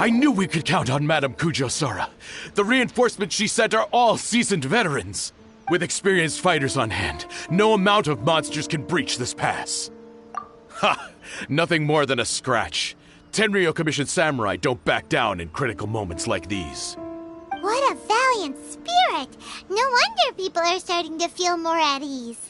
I knew we could count on Madame Kujo-Sora. The reinforcements she sent are all seasoned veterans. With experienced fighters on hand, no amount of monsters can breach this pass. Ha! Nothing more than a scratch. Tenryo commissioned samurai don't back down in critical moments like these. What a valiant spirit! No wonder people are starting to feel more at ease.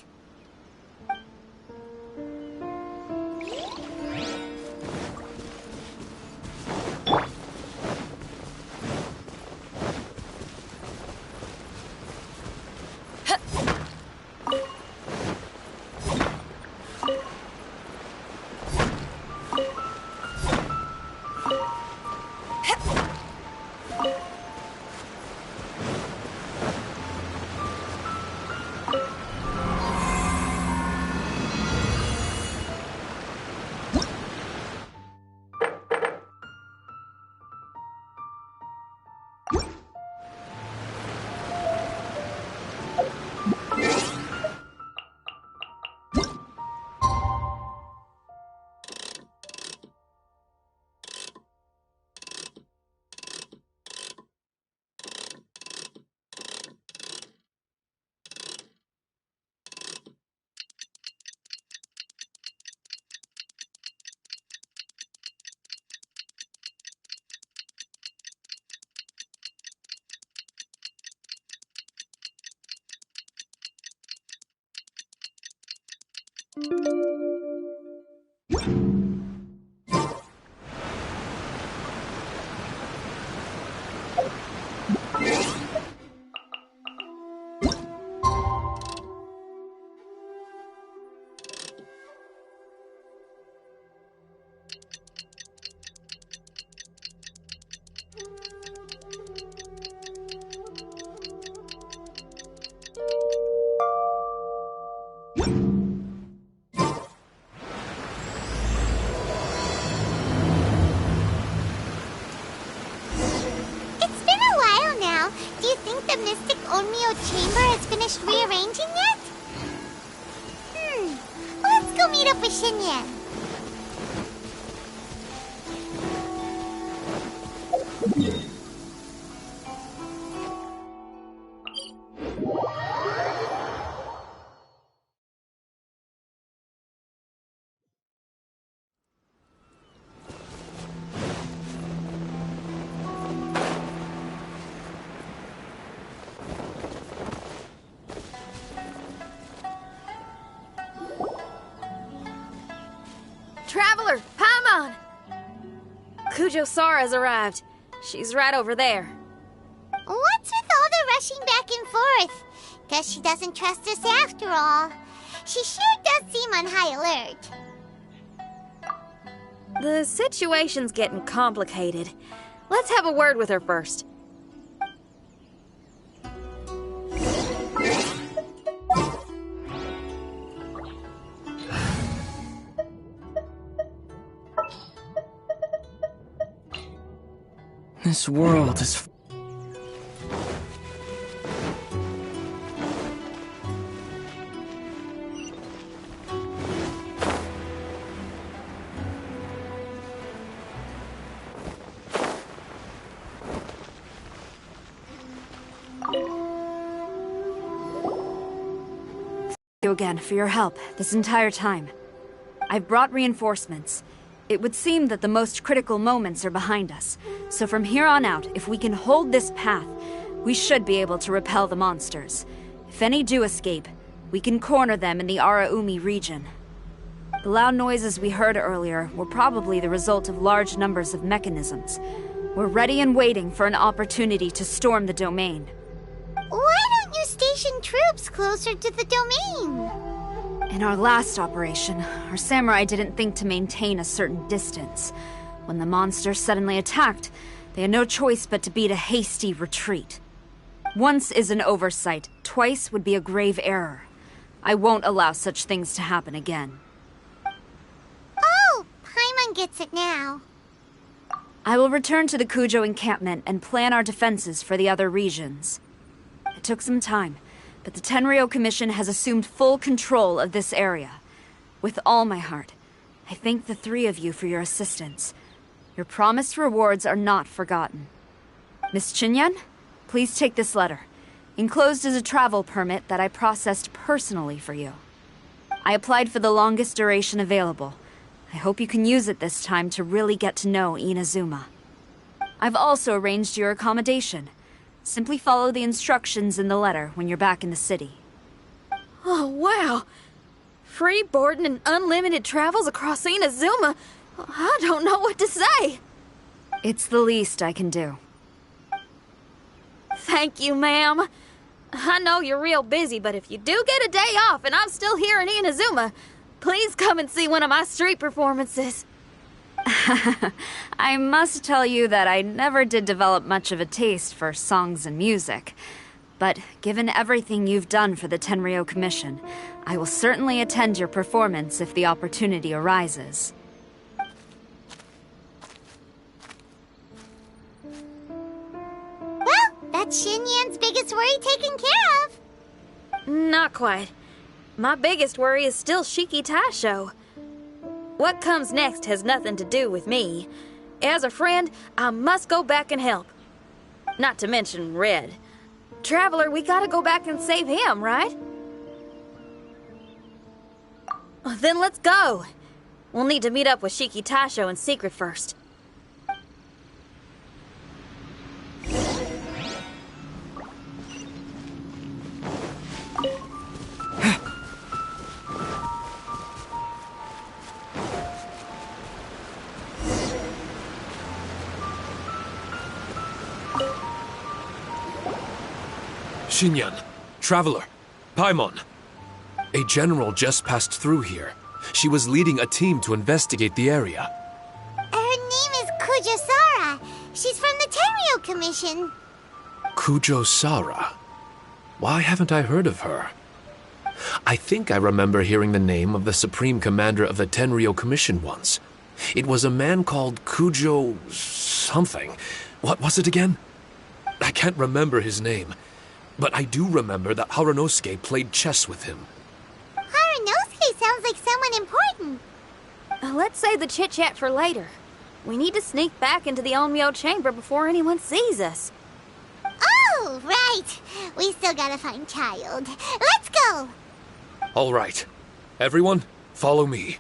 Rearranging it? Let's go meet up with Shinyan. Traveler, Paimon! Kujo-Sara's arrived. She's right over there. What's with all the rushing back and forth? Guess she doesn't trust us after all. She sure does seem on high alert. The situation's getting complicated. Let's have a word with her first. This world is... Thank you again for your help this entire time. I've brought reinforcements. It would seem that the most critical moments are behind us, so from here on out, if we can hold this path, we should be able to repel the monsters. If any do escape, we can corner them in the Araumi region. The loud noises we heard earlier were probably the result of large numbers of mechanisms. We're ready and waiting for an opportunity to storm the domain. Why don't you station troops closer to the domain? In our last operation, our samurai didn't think to maintain a certain distance. When the monster suddenly attacked, they had no choice but to beat a hasty retreat. Once is an oversight, twice would be a grave error. I won't allow such things to happen again. Oh, Paimon gets it now. I will return to the Kujo encampment and plan our defenses for the other regions. It took some time, but the Tenryo Commission has assumed full control of this area. With all my heart, I thank the three of you for your assistance. Your promised rewards are not forgotten. Miss Chinyan, please take this letter. Enclosed is a travel permit that I processed personally for you. I applied for the longest duration available. I hope you can use it this time to really get to know Inazuma. I've also arranged your accommodation. Simply follow the instructions in the letter when you're back in the city. Oh, wow. Free boarding and unlimited travels across Inazuma. I don't know what to say. It's the least I can do. Thank you, ma'am. I know you're real busy, but if you do get a day off and I'm still here in Inazuma, please come and see one of my street performances. I must tell you that I never did develop much of a taste for songs and music. But given everything you've done for the Tenryou Commission, I will certainly attend your performance if the opportunity arises. Well, that's Xinyan's biggest worry taken care of. Not quite. My biggest worry is still Shiki Taisho. What comes next has nothing to do with me. As a friend, I must go back and help. Not to mention Red. Traveler, we gotta go back and save him, right? Then let's go. We'll need to meet up with Shiki Taisho in secret first. Xinyan, Traveler, Paimon. A general just passed through here. She was leading a team to investigate the area. Her name is Kujosara. She's from the Tenryou Commission. Kujosara? Why haven't I heard of her? I think I remember hearing the name of the Supreme Commander of the Tenryou Commission once. It was a man called Kujo... something. What was it again? I can't remember his name. But I do remember that Harunosuke played chess with him. Harunosuke sounds like someone important. Let's save the chit-chat for later. We need to sneak back into the Onmyo chamber before anyone sees us. Oh, right. We still gotta find Child. Let's go. All right. Everyone, follow me.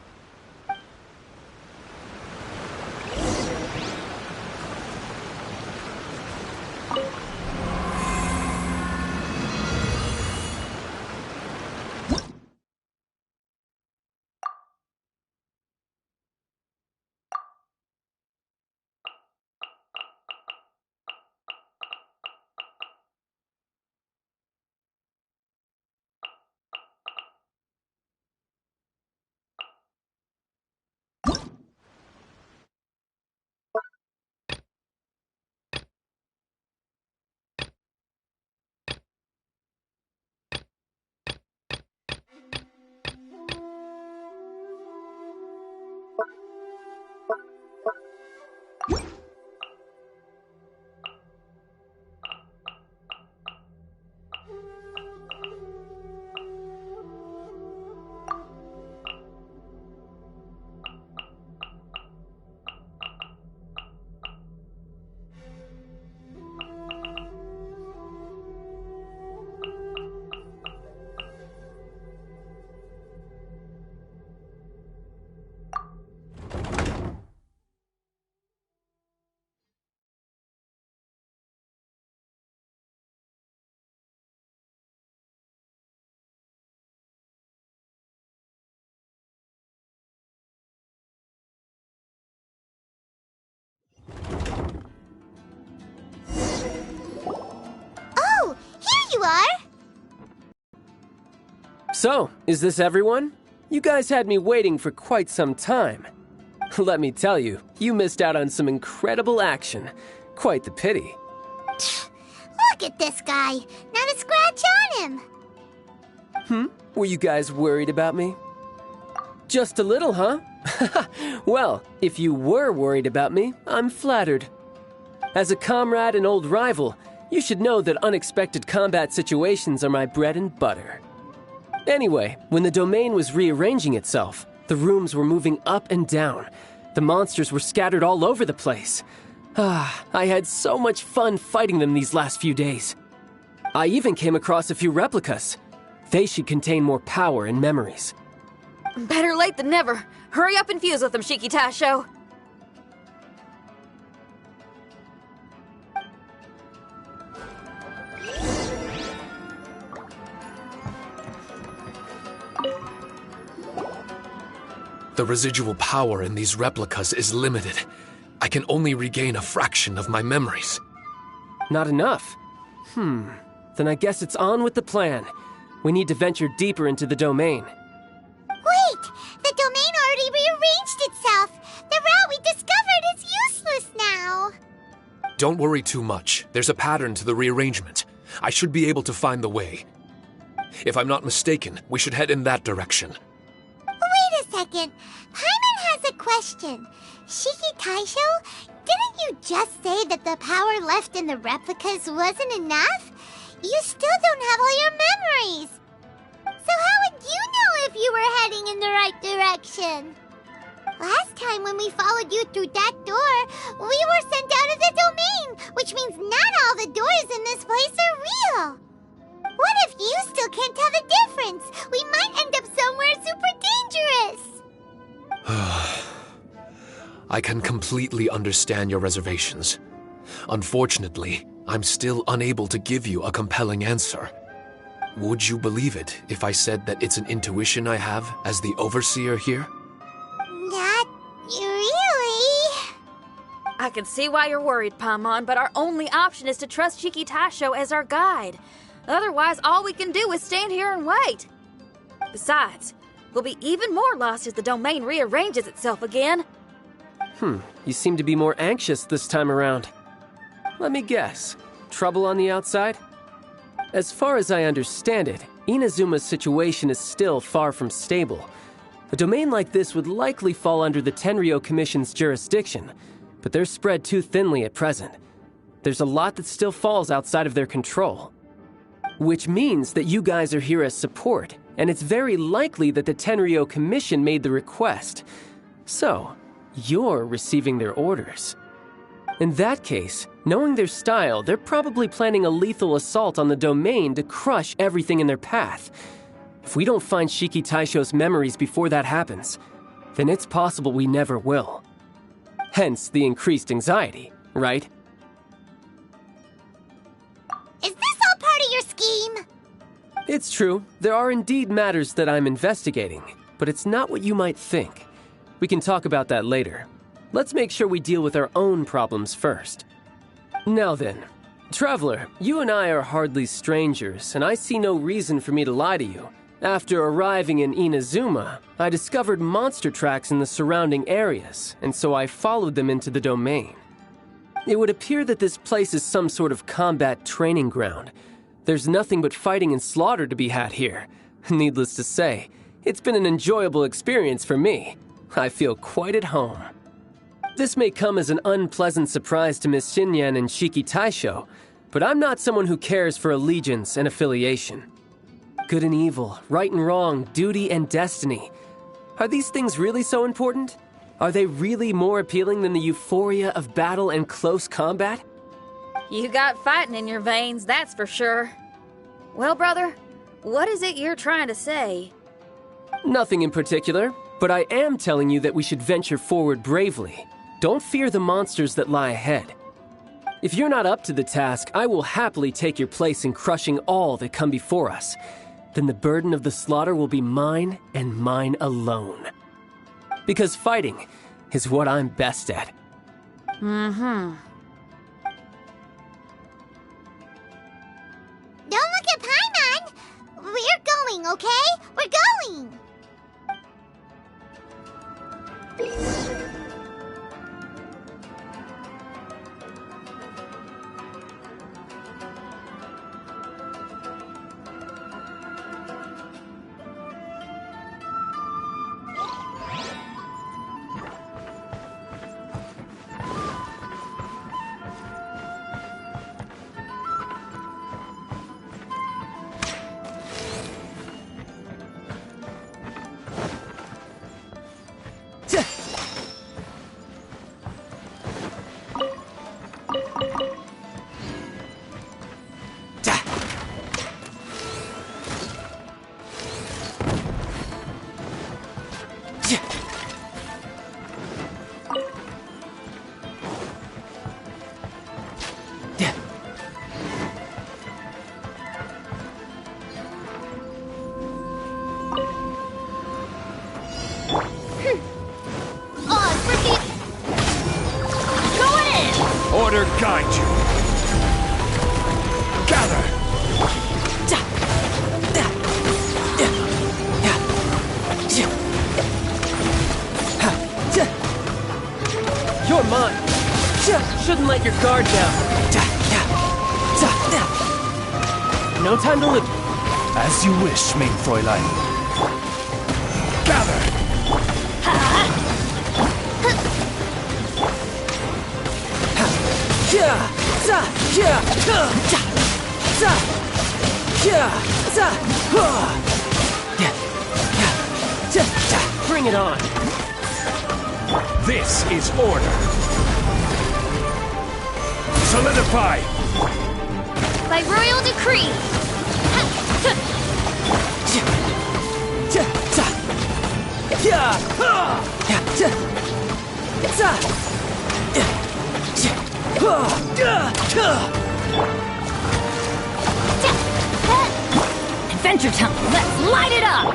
Oh, here you are. So, is this everyone? You guys had me waiting for quite some time. Let me tell you, you missed out on some incredible action. Quite the pity. Look at this guy. Not a scratch on him. Were you guys worried about me? Just a little, huh? Well, if you were worried about me, I'm flattered. As a comrade and old rival, you should know that unexpected combat situations are my bread and butter. Anyway, when the domain was rearranging itself, the rooms were moving up and down, The monsters were scattered all over the place. I had so much fun fighting them these last few days. I even came across a few replicas. They should contain more power and memories. Better late than never. Hurry up and fuse with them, Shiki Taisho. The residual power in these replicas is limited. I can only regain a fraction of my memories. Not enough? Then I guess it's on with the plan. We need to venture deeper into the domain. Wait! The domain already rearranged itself! The route we discovered is useless now! Don't worry too much. There's a pattern to the rearrangement. I should be able to find the way. If I'm not mistaken, we should head in that direction. Wait a second. Paimon has a question. Shiki Taisho, didn't you just say that the power left in the replicas wasn't enough? You still don't have all your memories. So how would you know if you were heading in the right direction? Last time when we followed you through that door, we were sent out of the domain, which means not all the doors in this place are real. What if you still can't tell the difference? We might end up somewhere super dangerous. I can completely understand your reservations. Unfortunately, I'm still unable to give you a compelling answer. Would you believe it if I said that it's an intuition I have as the overseer here? Not really. I can see why you're worried, Paimon, but our only option is to trust Shiki Taisho as our guide. Otherwise, all we can do is stand here and wait. Besides, we'll be even more lost if the domain rearranges itself again. You seem to be more anxious this time around. Let me guess. Trouble on the outside? As far as I understand it, Inazuma's situation is still far from stable. A domain like this would likely fall under the Tenryou Commission's jurisdiction, but they're spread too thinly at present. There's a lot that still falls outside of their control. Which means that you guys are here as support, and it's very likely that the Tenryou Commission made the request. So, you're receiving their orders. In that case, knowing their style, they're probably planning a lethal assault on the domain to crush everything in their path. If we don't find Shiki Taisho's memories before that happens, then it's possible we never will. Hence the increased anxiety, right? Is this all part of your scheme? It's true, there are indeed matters that I'm investigating, but it's not what you might think. We can talk about that later. Let's make sure we deal with our own problems first. Now then, Traveler, you and I are hardly strangers, and I see no reason for me to lie to you. After arriving in Inazuma, I discovered monster tracks in the surrounding areas, and so I followed them into the domain. It would appear that this place is some sort of combat training ground. There's nothing but fighting and slaughter to be had here. Needless to say, it's been an enjoyable experience for me. I feel quite at home. This may come as an unpleasant surprise to Miss Xinyan and Shiki Taisho, but I'm not someone who cares for allegiance and affiliation. Good and evil, right and wrong, duty and destiny. Are these things really so important? Are they really more appealing than the euphoria of battle and close combat? You got fighting in your veins, that's for sure. Well, brother, what is it you're trying to say? Nothing in particular, but I am telling you that we should venture forward bravely. Don't fear the monsters that lie ahead. If you're not up to the task, I will happily take your place in crushing all that come before us. Then the burden of the slaughter will be mine and mine alone. Because fighting is what I'm best at. Don't look at Paimon! We're going, okay? We're going! let your guard down. No time to lose. As you wish, main Fräulein. Gather! Bring it on. This is order. Solidify! By royal decree! Adventure time! Let's light it up!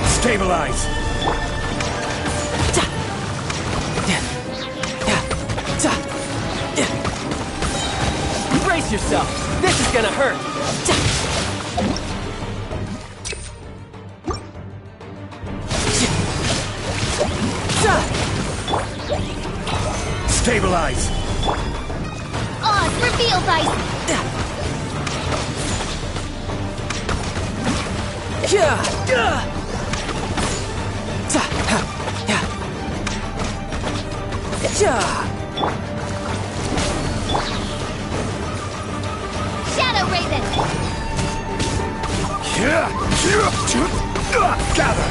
Stabilize! Brace yourself. This is gonna hurt. Stabilize! Oz, reveal thyself! Shadow Raven! Gather!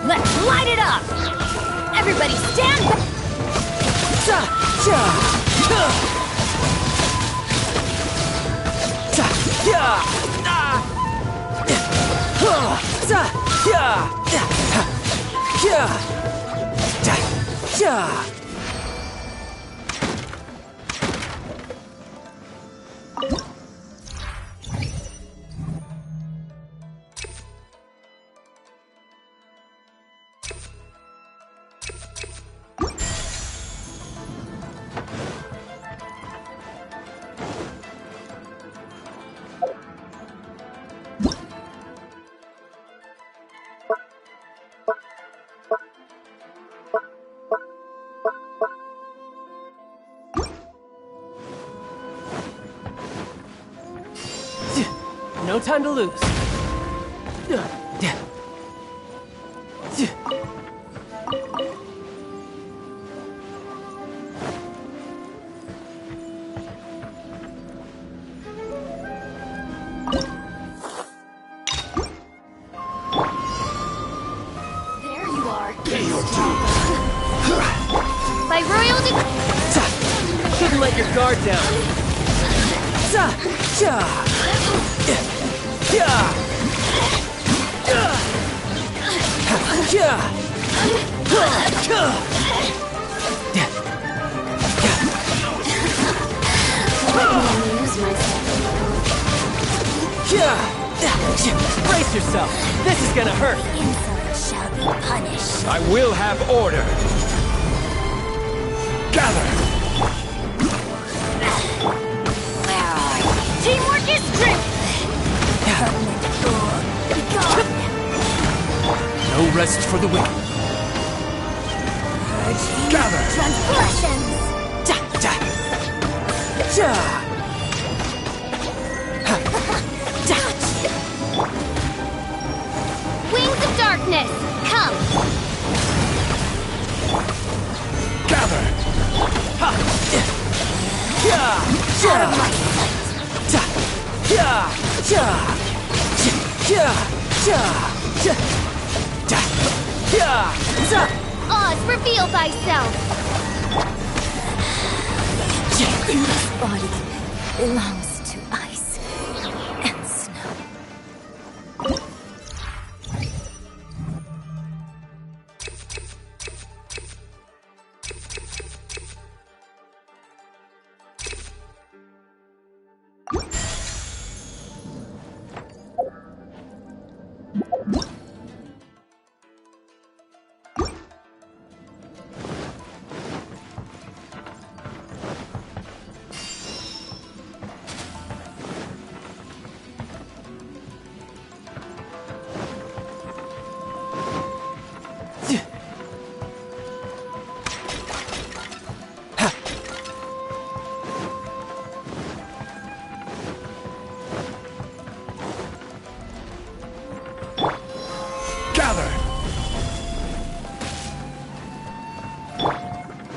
Let's light it up! Everybody stand back! No time to lose. There you are. By royal decree! Shouldn't let your guard down. Brace yourself. This is gonna hurt. Insolent shall be punished. I will have order. Gather! Teamwork is strength! No rest for the wicked. transgressions! Wings of darkness, come! Gather! Out of my Oz, reveal thyself! This body belongs to ice and snow.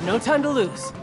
No time to lose.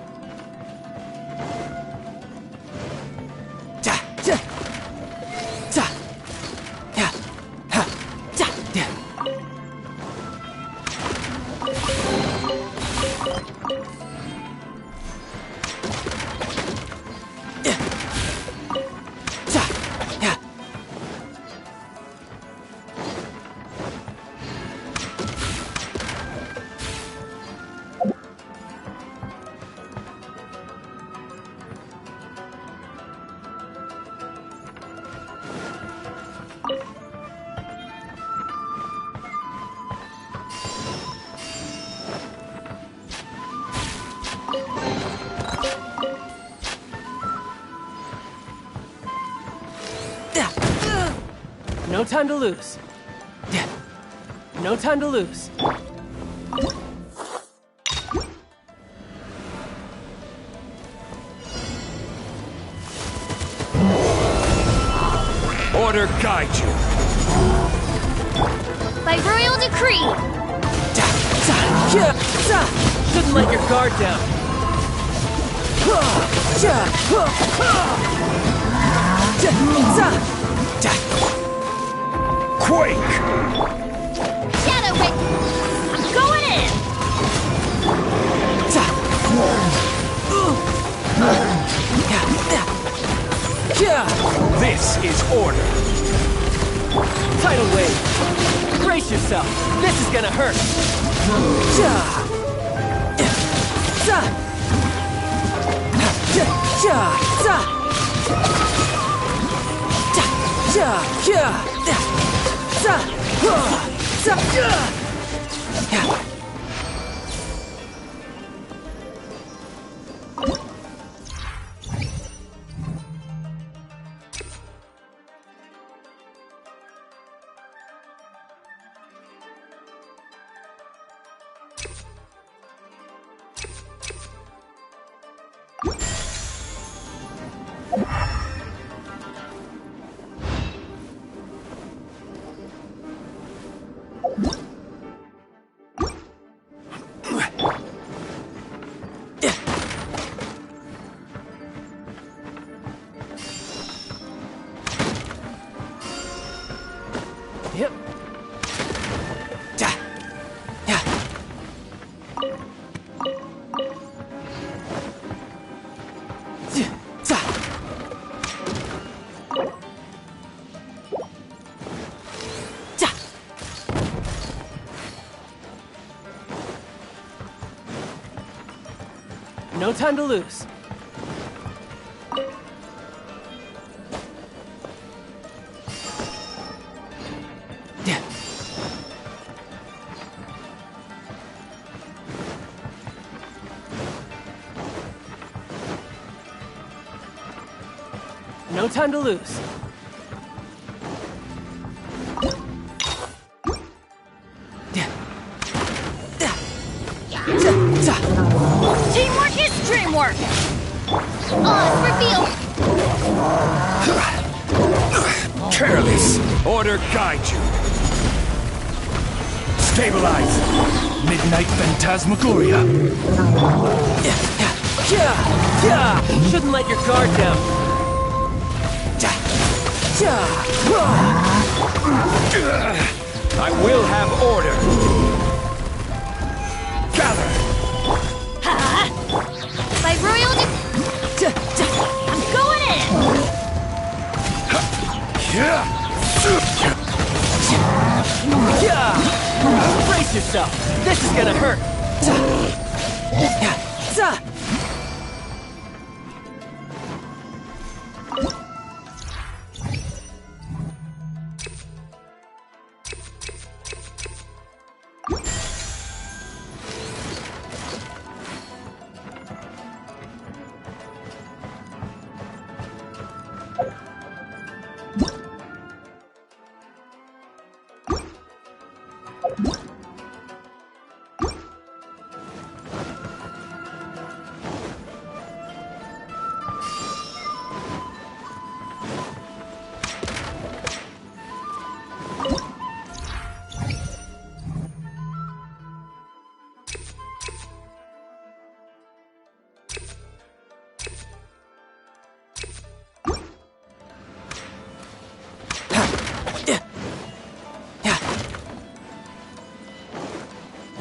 No time to lose. No time to lose. Order guide you. By royal decree! Couldn't let your guard down. Quake! Shadow Rick! I'm going in! This is order. Tidal wave. Brace yourself. This is gonna hurt. Yep. No time to lose. No time to lose. more! Reveal! Careless! Order guide you! Stabilize! Midnight Phantasmagoria! Shouldn't let your guard down. I will have order! Gather! By royal I'm going in! Brace yourself! This is gonna hurt!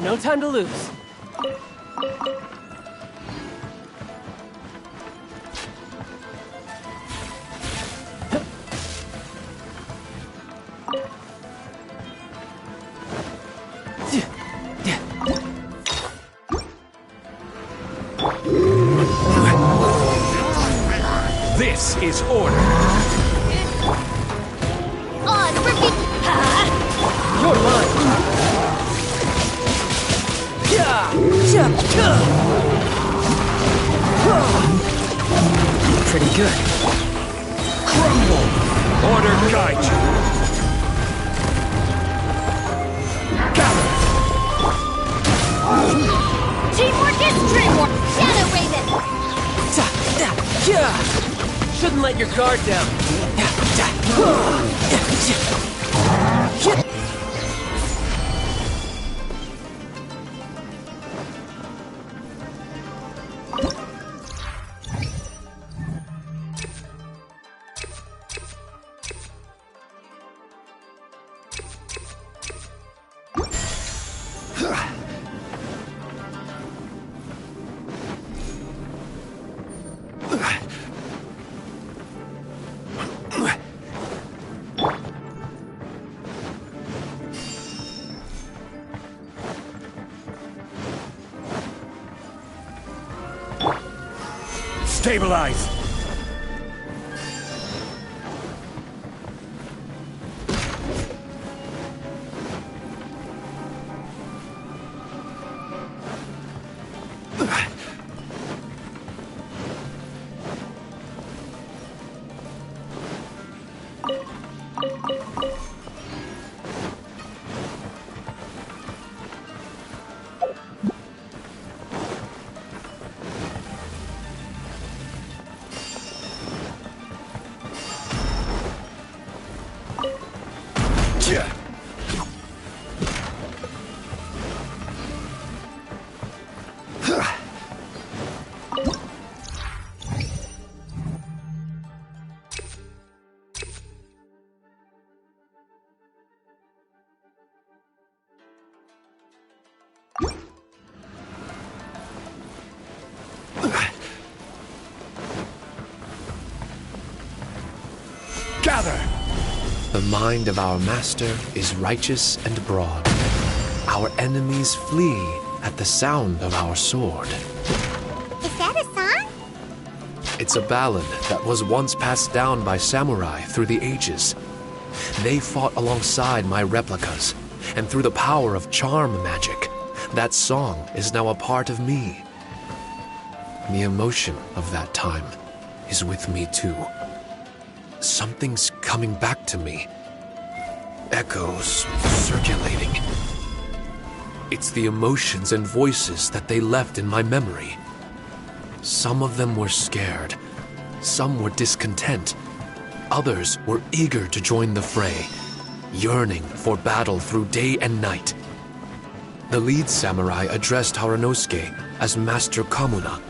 No time to lose. This is order! You're mine! Pretty good. Crumble! Order guide you! Gather! Teamwork is dreamwork! Shadow Raven! Shouldn't let your guard down. Stabilize! Gather! The mind of our master is righteous and broad. Our enemies flee at the sound of our sword. Is that a song? It's a ballad that was once passed down by samurai through the ages. They fought alongside my replicas, and through the power of charm magic, that song is now a part of me. The emotion of that time is with me too. Something's coming back to me. Echoes circulating. It's the emotions and voices that they left in my memory. Some of them were scared. Some were discontent. Others were eager to join the fray, yearning for battle through day and night. The lead samurai addressed Haranosuke as Master Kamuna.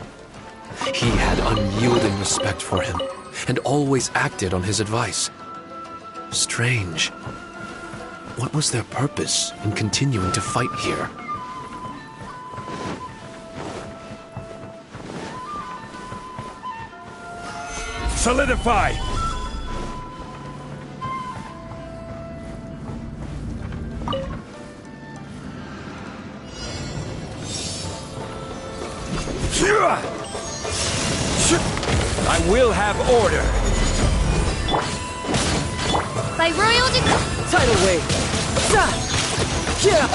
He had unyielding respect for him, and always acted on his advice. Strange. What was their purpose in continuing to fight here? Solidify! I will have order! By royal Tidal wave! Sa! Yeah!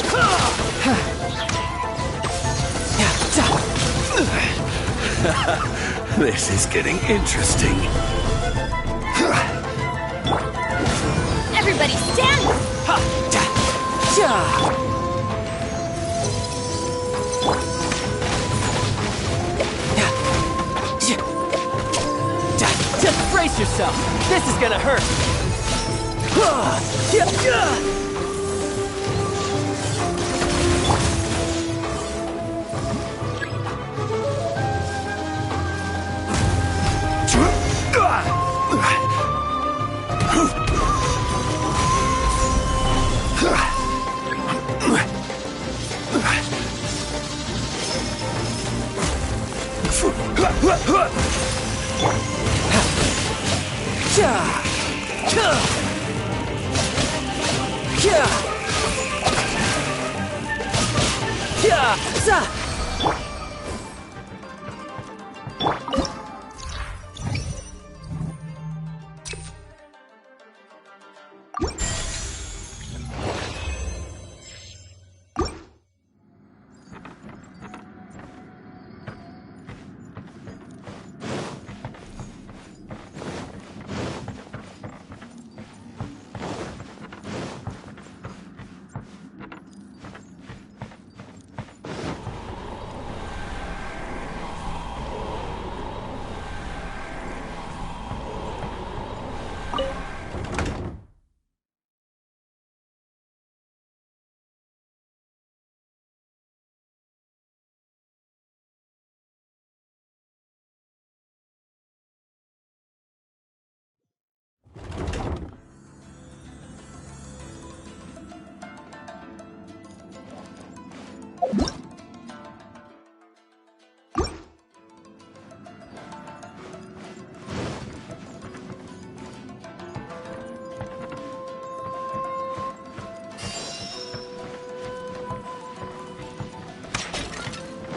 This is getting interesting. Everybody stand! Just brace yourself! This is gonna hurt!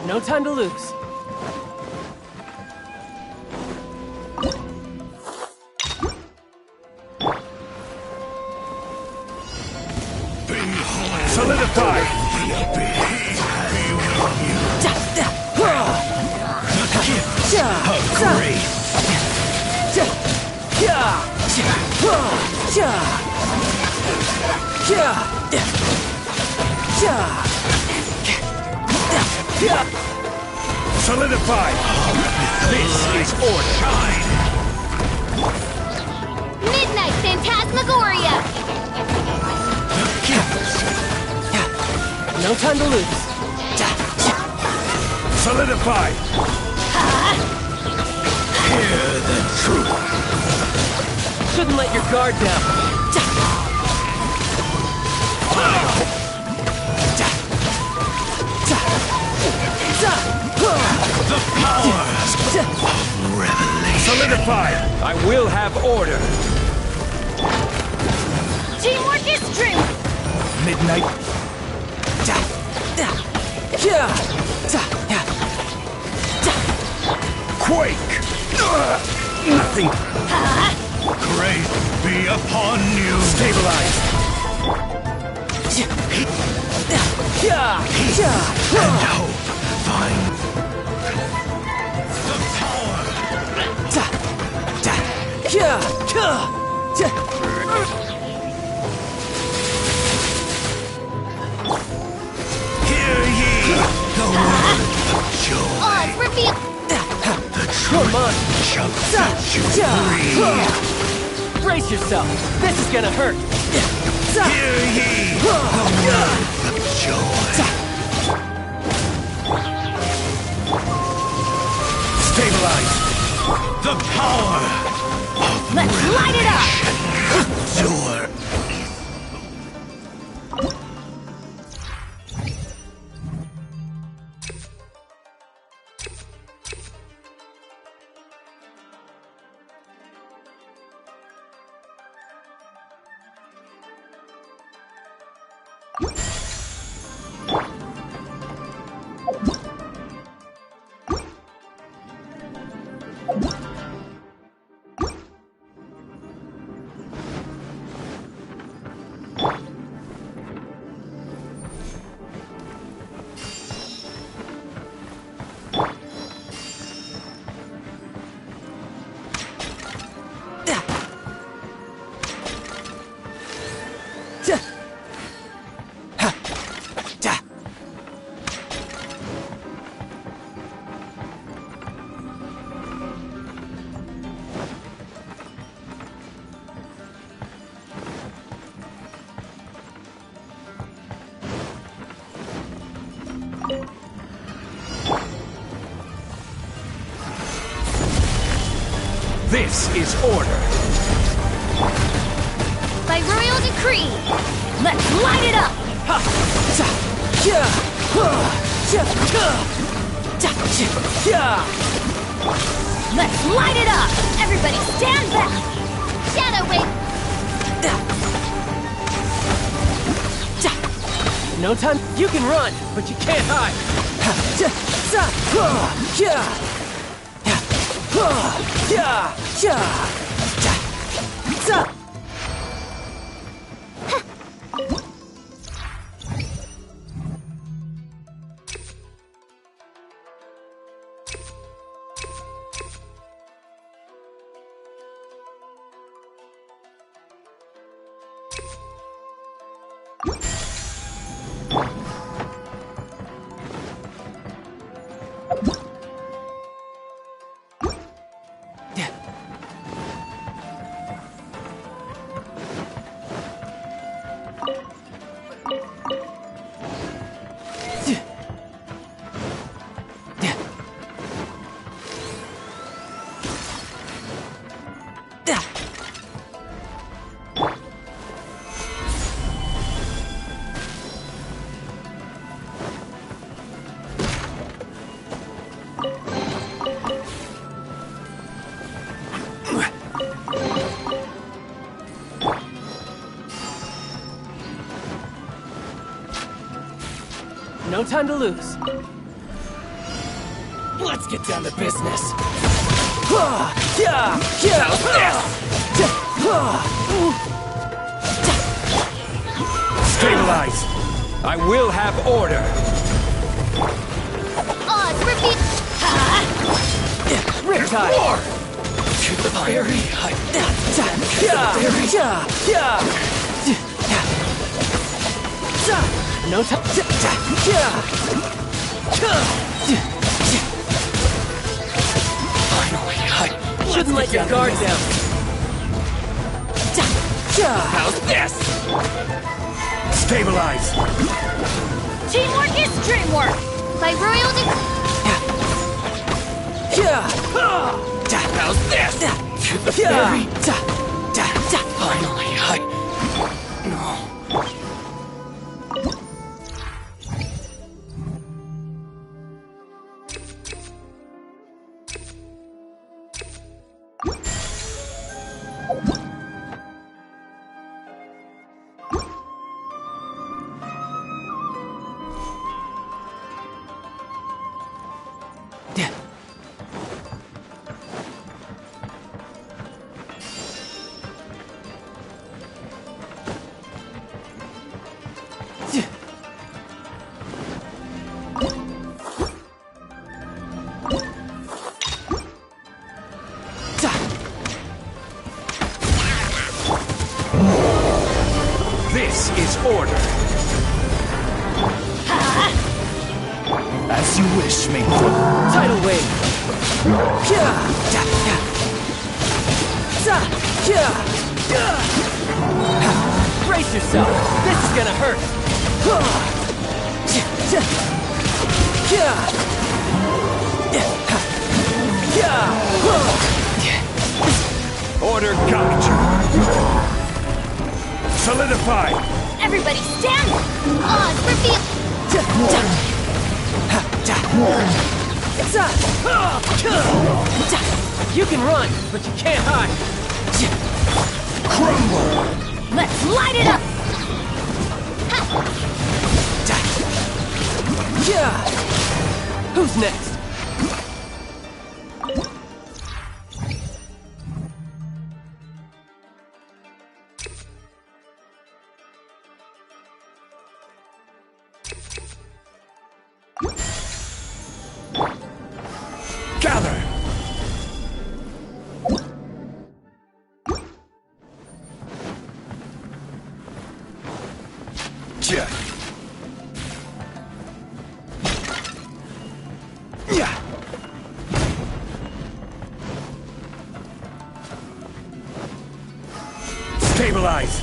No time to lose. Solidify! Solidify! This is order! Midnight Phantasmagoria! No time to lose. Solidify! Hear the truth! Shouldn't let your guard down. The power of revelation! Solidify! I will have order! Teamwork is strength! Midnight! Quake! Nothing! Grace be upon you! Stabilize! And hope find the power! Hear ye the word of Joy! Odds reveal! Come on! Brace yourself! This is gonna hurt! Hear ye the words of joy. Stabilize the power of Let's light it up! endure. This is order. By royal decree, Let's light it up! Let's light it up! Everybody stand back! shadow wave, No time. You can run, but you can't hide. No time to lose. Let's get down to business. Stabilize. I will have order. odds repeat. Riptide! War! To the very height. No time. Finally, Shouldn't let your guard down. how's this? Stabilize. Teamwork is dreamwork. By royal How's this? To the very... Finally, No. This is order. As you wish, mate. Tidal wave! Brace yourself! This is gonna hurt! Order guide you! Solidify! Everybody stand! On, reveal! You can run, but you can't hide! Crumble! Let's light it up! Who's next? Gather! Stabilize!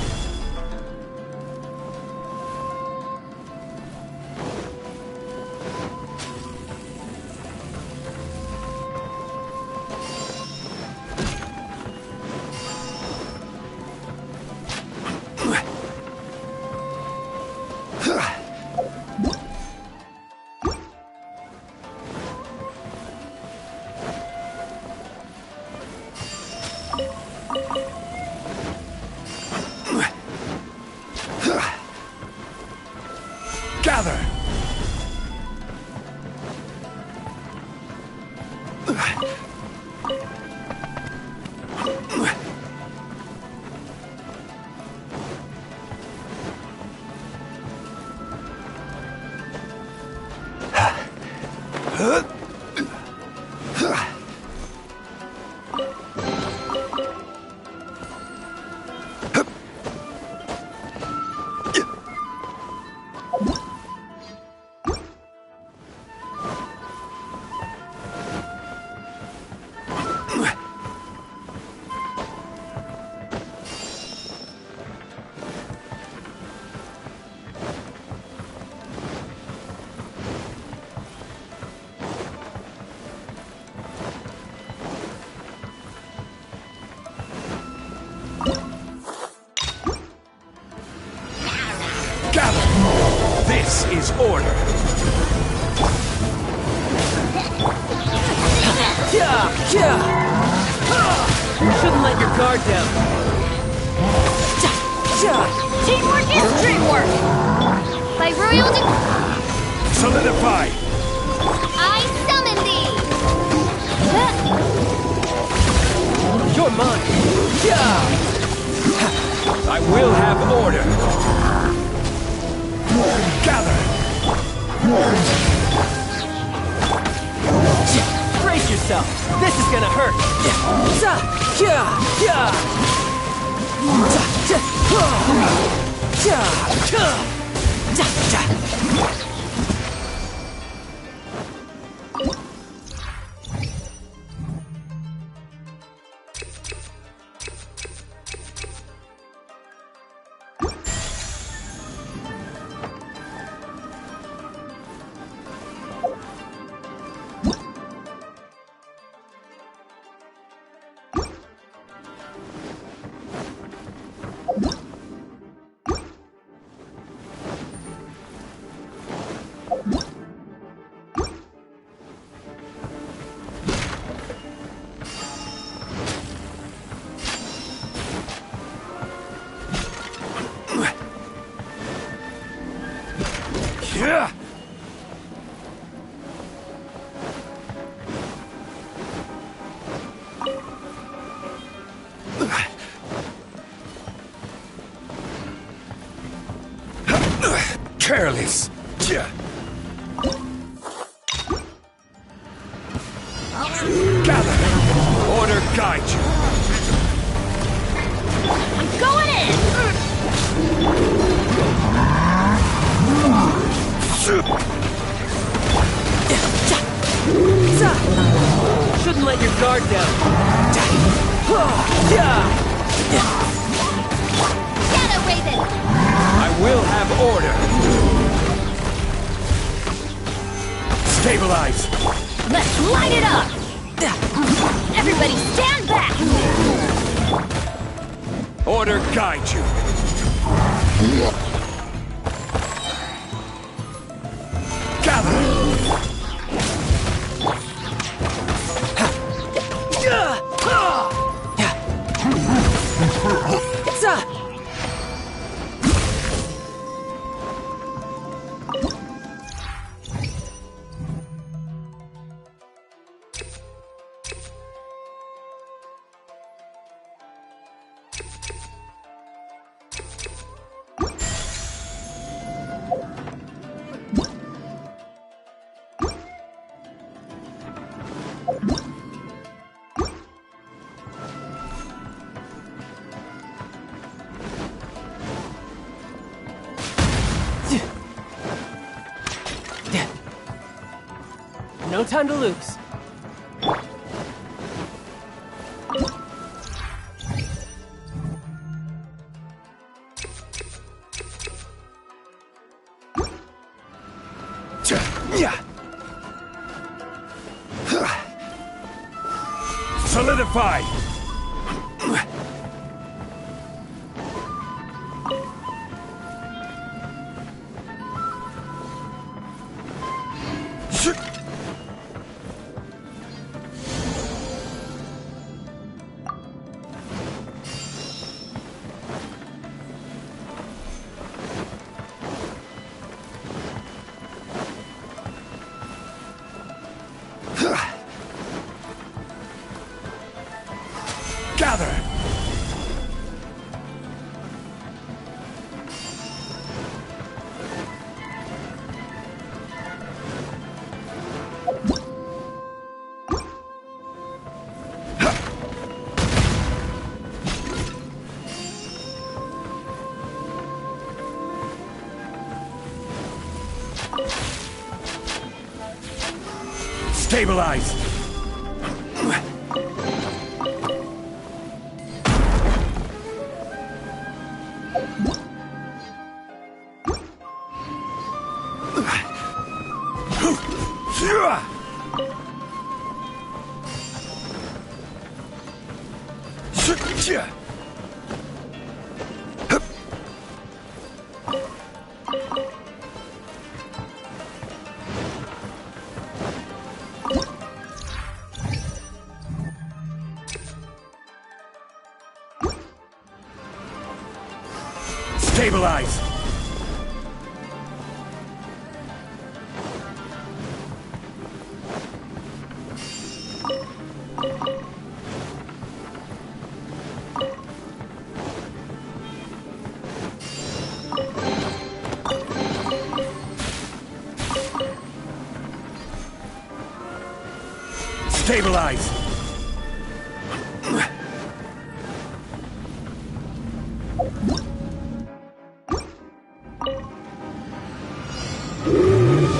Gather! This is order. Shouldn't let your guard down. Teamwork is dreamwork! By royal Solidify! I summon thee! You're mine. I will have order. Gather! Brace yourself. This is gonna hurt. Careless. Gather. Order guide you. I'm going in! Shouldn't let your guard down. Shadow Raven! I will have order. Stabilize! Let's light it up! Everybody stand back! Order guide you. Gather! No time to lose. Solidify! Gather! Stabilize! Stabilize! Stabilize!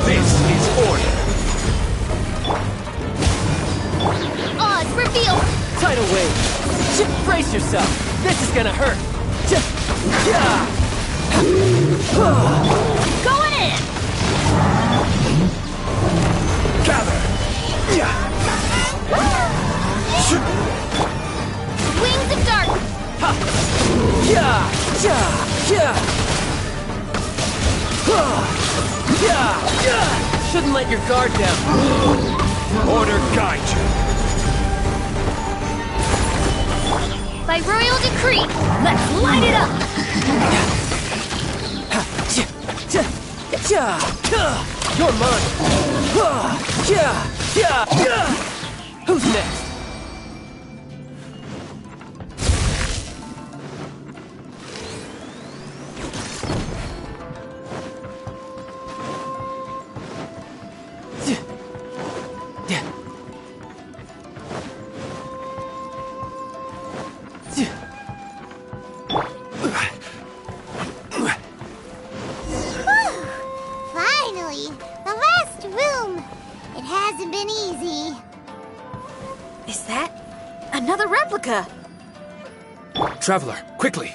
This is order! Odds reveal! Tidal wave. Brace yourself. This is gonna hurt. Going in! Gather! Wings of dark! Shouldn't let your guard down. Order guide you. By royal decree, let's light it up! You're mine. Who's next? Traveler, quickly!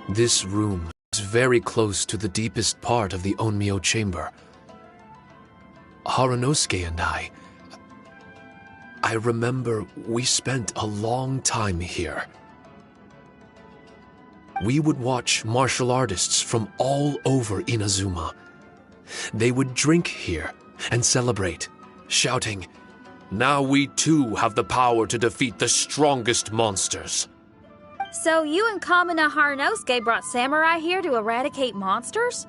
This room is very close to the deepest part of the Onmyo chamber. Haranosuke and I remember we spent a long time here. We would watch martial artists from all over Inazuma. They would drink here and celebrate, shouting, "Now we too have the power to defeat the strongest monsters." So you and Kamina Haranosuke brought samurai here to eradicate monsters?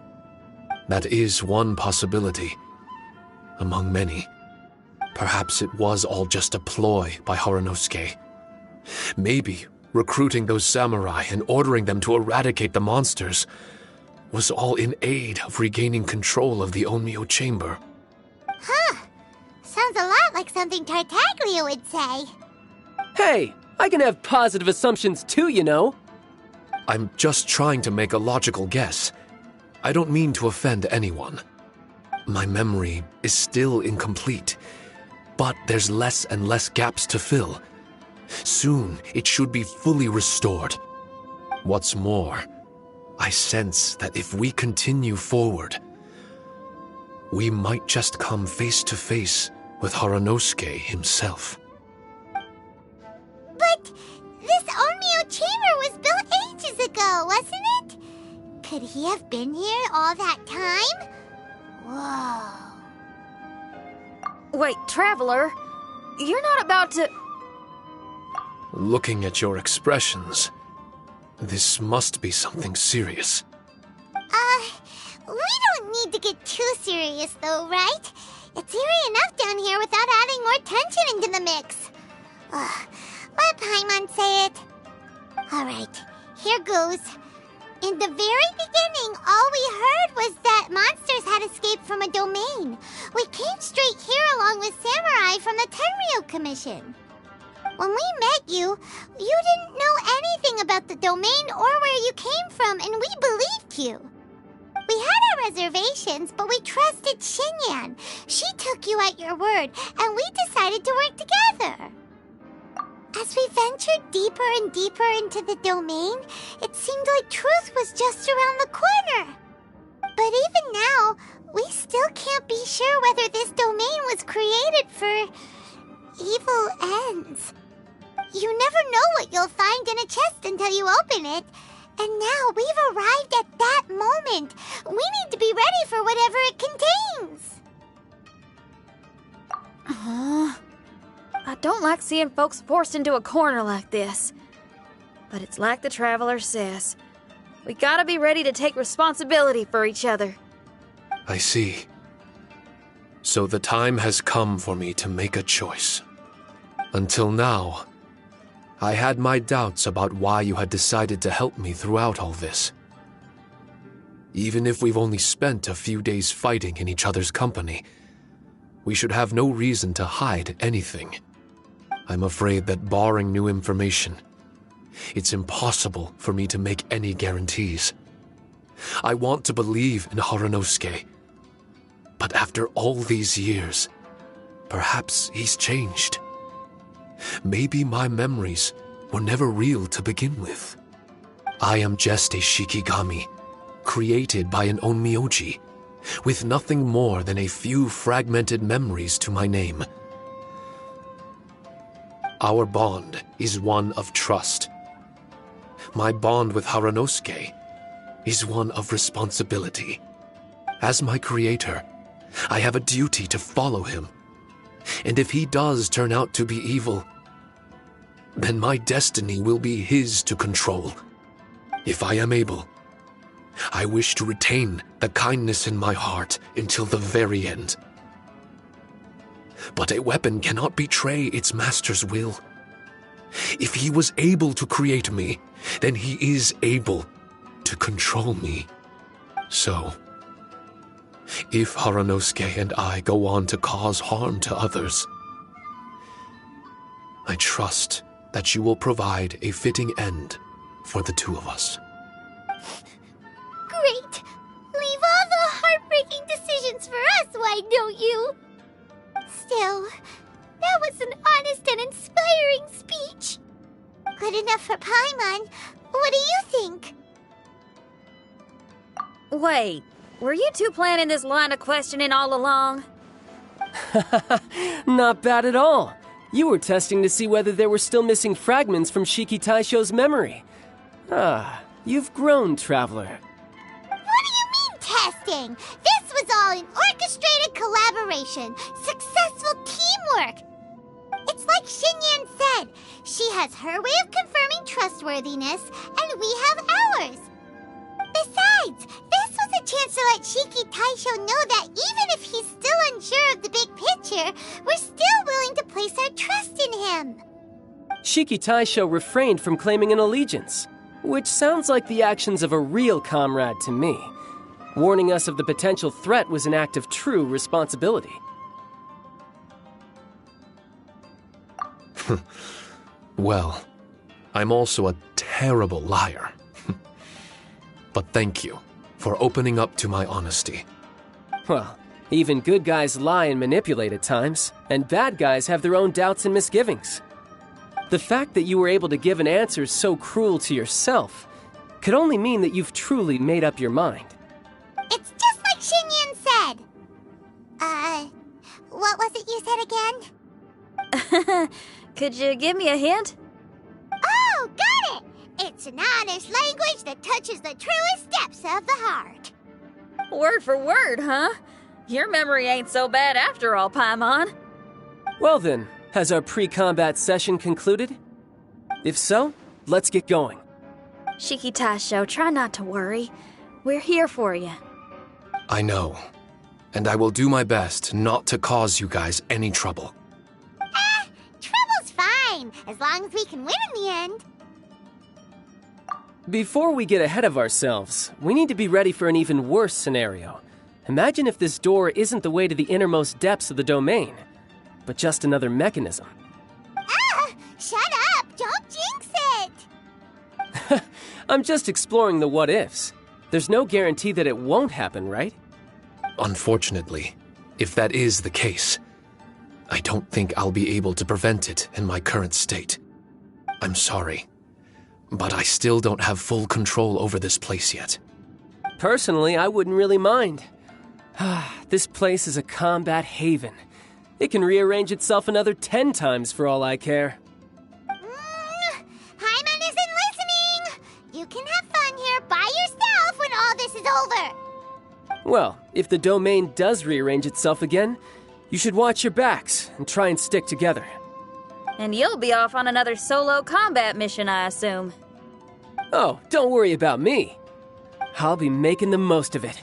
That is one possibility, among many. Perhaps it was all just a ploy by Haranosuke. Maybe recruiting those samurai and ordering them to eradicate the monsters was all in aid of regaining control of the Onmyo chamber. Huh. Sounds a lot like something Tartaglia would say. Hey, I can have positive assumptions too, you know. I'm just trying to make a logical guess. I don't mean to offend anyone. My memory is still incomplete, but there's less and less gaps to fill. Soon, it should be fully restored. What's more, I sense that if we continue forward, we might just come face to face with Haranosuke himself. But this Onmyo chamber was built ages ago, wasn't it? Could he have been here all that time? Whoa. Wait, Traveler, you're not about to... Looking at your expressions, this must be something serious. We don't need to get too serious though, right? It's eerie enough down here without adding more tension into the mix. Let Paimon say it. Alright, here goes. In the very beginning, all we heard was that monsters had escaped from a domain. We came straight here along with samurai from the Tenryou Commission. When we met you, you didn't know anything about the domain or where you came from, and we believed you. We had our reservations, but we trusted Xinyan. She took you at your word, and we decided to work together. As we ventured deeper and deeper into the domain, it seemed like truth was just around the corner. But even now, we still can't be sure whether this domain was created for evil ends. You never know what you'll find in a chest until you open it. And now we've arrived at that moment. We need to be ready for whatever it contains. I don't like seeing folks forced into a corner like this. But it's like the Traveler says. We gotta be ready to take responsibility for each other. I see. So the time has come for me to make a choice. Until now, I had my doubts about why you had decided to help me throughout all this. Even if we've only spent a few days fighting in each other's company, we should have no reason to hide anything. I'm afraid that barring new information, it's impossible for me to make any guarantees. I want to believe in Haranosuke, but after all these years, perhaps he's changed. Maybe my memories were never real to begin with. I am just a Shikigami, created by an Onmyoji, with nothing more than a few fragmented memories to my name. Our bond is one of trust. My bond with Haranosuke is one of responsibility. As my creator, I have a duty to follow him. And if he does turn out to be evil, then my destiny will be his to control. If I am able, I wish to retain the kindness in my heart until the very end. But a weapon cannot betray its master's will. If he was able to create me, then he is able to control me. So, if Haranosuke and I go on to cause harm to others, I trust that you will provide a fitting end for the two of us. Great! Leave all the heartbreaking decisions for us, why don't you? Still, That was an honest and inspiring speech. Good enough for Paimon. What do you think? Wait, were you two planning this line of questioning all along? Not bad at all. You were testing to see whether there were still missing fragments from Shiki Taisho's memory. Ah, you've grown, Traveler. What do you mean, testing? This was all an orchestrated collaboration. Successful teamwork. It's like Xinyan said. She has her way of confirming trustworthiness, and we have ours. Besides, this was a chance to let Shiki Taisho know that even if he's still unsure of the big picture, we're still willing to place our trust in him. Shiki Taisho refrained from claiming an allegiance, which sounds like the actions of a real comrade to me. Warning us of the potential threat was an act of true responsibility. Well, I'm also a terrible liar. But thank you for opening up to my honesty. Well, even good guys lie and manipulate at times, and bad guys have their own doubts and misgivings. The fact that you were able to give an answer so cruel to yourself could only mean that you've truly made up your mind. It's just like Xinyan said. What was it you said again? Could you give me a hint? Oh, got it! It's an honest language that touches the truest depths of the heart. Word for word, huh? Your memory ain't so bad after all, Paimon. Well then, has our pre-combat session concluded? If so, let's get going. Shiki Taisho, try not to worry. We're here for you. I know, and I will do my best not to cause you guys any trouble. Trouble's fine, as long as we can win in the end. Before we get ahead of ourselves, we need to be ready for an even worse scenario. Imagine if this door isn't the way to the innermost depths of the domain, but just another mechanism. Shut up! Don't jinx it! I'm just exploring the what-ifs. There's no guarantee that it won't happen, right? Unfortunately, if that is the case, I don't think I'll be able to prevent it in my current state. I'm sorry, but I still don't have full control over this place yet. Personally, I wouldn't really mind. This place is a combat haven. It can rearrange itself another 10 times for all I care. Paimon isn't listening! You can have fun here by yourself when all this is over! Well, if the domain does rearrange itself again, you should watch your backs and try and stick together. And you'll be off on another solo combat mission, I assume. Oh, don't worry about me. I'll be making the most of it.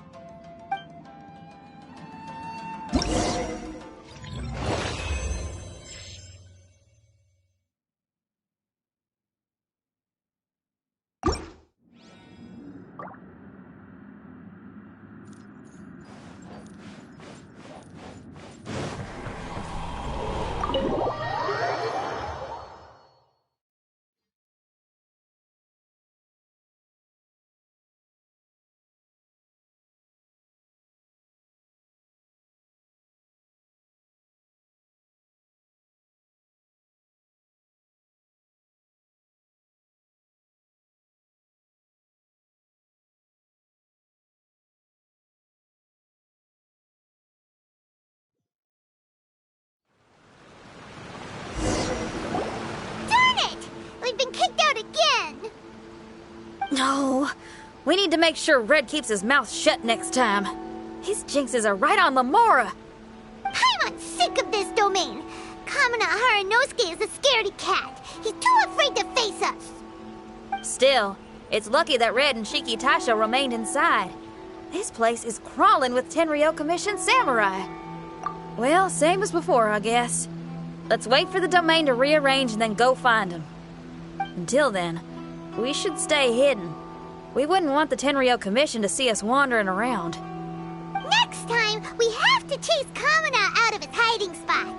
We've been kicked out again! No, we need to make sure Red keeps his mouth shut next time. His jinxes are right on Lamora. Paimon's sick of this domain. Kamina Haranosuke is a scaredy cat. He's too afraid to face us. Still, it's lucky that Red and Shiki Taisho remained inside. This place is crawling with Tenryou commissioned samurai. Well, same as before, I guess. Let's wait for the domain to rearrange and then go find him. Until then, we should stay hidden. We wouldn't want the Tenryou Commission to see us wandering around. Next time, we have to chase Kamina out of his hiding spot.